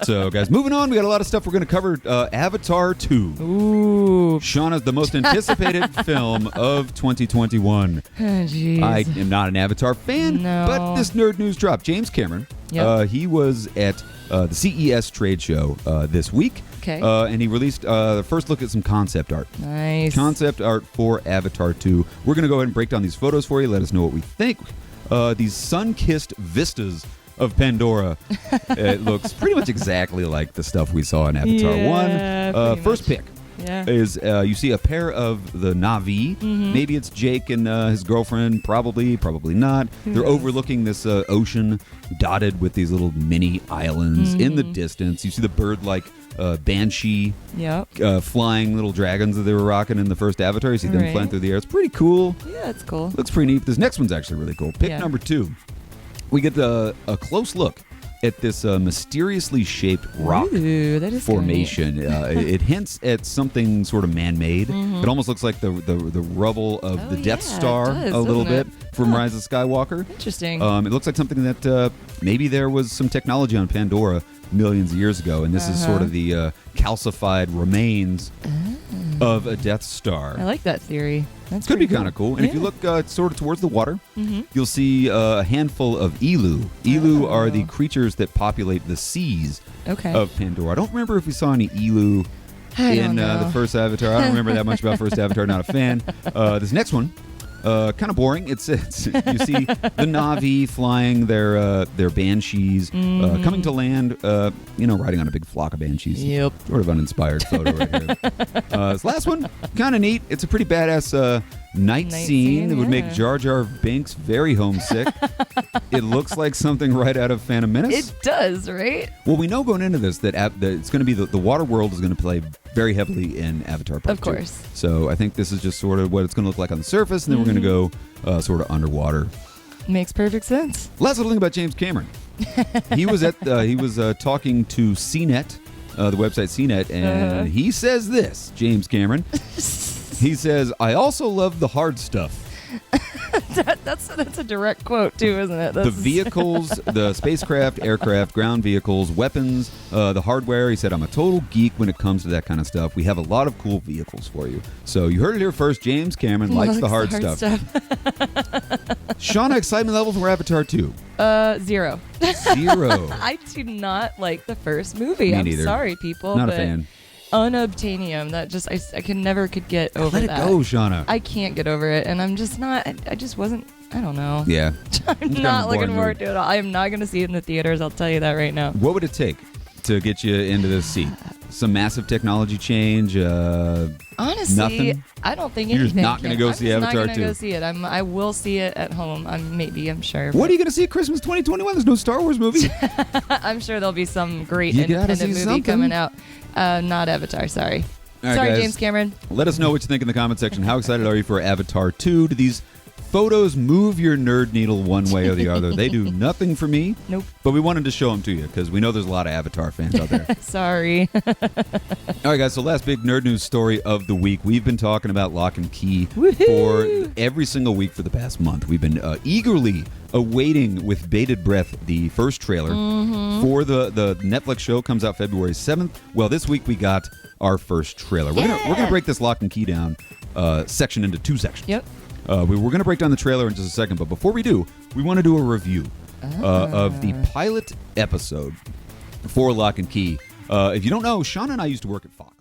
So, guys, moving on. We got a lot of stuff we're going to cover. Avatar 2. Ooh. Shauna's the most anticipated film of 2021. Jeez. I am not an Avatar fan, No. but this nerd news dropped. James Cameron, Yep. he was at the CES trade show this week. Okay. And he released the first look at some concept art. Nice. Concept art for Avatar 2. We're going to go ahead and break down these photos for you. Let us know what we think. These sun-kissed vistas of Pandora. It looks pretty much exactly like the stuff we saw in Avatar 1. First pick is you see a pair of the Na'vi. Mm-hmm. Maybe it's Jake and his girlfriend. Probably not. They're overlooking this ocean dotted with these little mini islands. In the distance, you see the bird-like banshee flying little dragons that they were rocking in the first Avatar. You see them flying through the air. It's pretty cool. Yeah, it's cool. Looks pretty neat. This next one's actually really cool. Pick number 2. We get a close look at this mysteriously shaped rock Ooh, that is formation. It hints at something sort of man-made. It almost looks like the rubble of the Death Star a little bit from Rise of Skywalker. Interesting. It looks like something that maybe there was some technology on Pandora millions of years ago, and this is sort of the calcified remains of a Death Star. I like that theory. That's Could be pretty kind of cool. And if you look sort of towards the water, Mm-hmm. you'll see a handful of Elu. Elu are the creatures that populate the seas of Pandora. I don't remember if we saw any Elu in the first Avatar. I don't remember that much about first Avatar. Not a fan. This next one, kind of boring. It's you see the Na'vi flying their banshees, coming to land. Riding on a big flock of banshees. Yep. Sort of uninspired photo right here. This last one, kind of neat. It's a pretty badass night scene that would make Jar Jar Binks very homesick. It looks like something right out of Phantom Menace. It does, right? Well, we know going into this that it's going to be the water world is going to play very heavily in Avatar Part 2. Of course. So I think this is just sort of what it's going to look like on the surface, and then we're going to go sort of underwater. Makes perfect sense. Last little thing about James Cameron. He was talking to CNET, the website CNET, and he says this, James Cameron. He says, "I also love the hard stuff." That's a direct quote too, isn't it? The vehicles, the spacecraft, aircraft, ground vehicles, weapons, the hardware. He said, "I'm a total geek when it comes to that kind of stuff. We have a lot of cool vehicles for you." So you heard it here first. James Cameron likes the hard stuff. Shauna, excitement level for Avatar 2? 0. 0. I do not like the first movie. Me I'm neither. sorry, people. Not a but fan. Unobtainium. That just I can never could get over Let that. it go, Shauna. I can't get over it, and I'm just not. I just wasn't. I don't know. Yeah. I'm not looking forward to it. I am not going to see it in the theaters. I'll tell you that right now. What would it take to get you into this seat? Some massive technology change? Honestly, nothing? I don't think You're anything. just not going to go see Avatar 2? I'm not going to go see it. I will see it at home. I'm sure. What are you going to see at Christmas 2021? There's no Star Wars movie. I'm sure there'll be some great You gotta independent see movie something. coming out. Not Avatar, sorry. All right, Sorry, guys. James Cameron. Let us know what you think in the comment section. How excited are you for Avatar 2? Do these photos move your nerd needle one way or the other? They do nothing for me. Nope. But we wanted to show them to you because we know there's a lot of Avatar fans out there. Sorry. All right, guys. So last big nerd news story of the week. We've been talking about Lock and Key for every single week for the past month. We've been eagerly awaiting with bated breath the first trailer for the Netflix show. Comes out February 7th. Well, this week we got our first trailer. We're gonna break this Lock and Key down section into 2 sections. Yep. We're going to break down the trailer in just a second, but before we do, we want to do a review of the pilot episode for Lock and Key. If you don't know, Shauna and I used to work at Fox.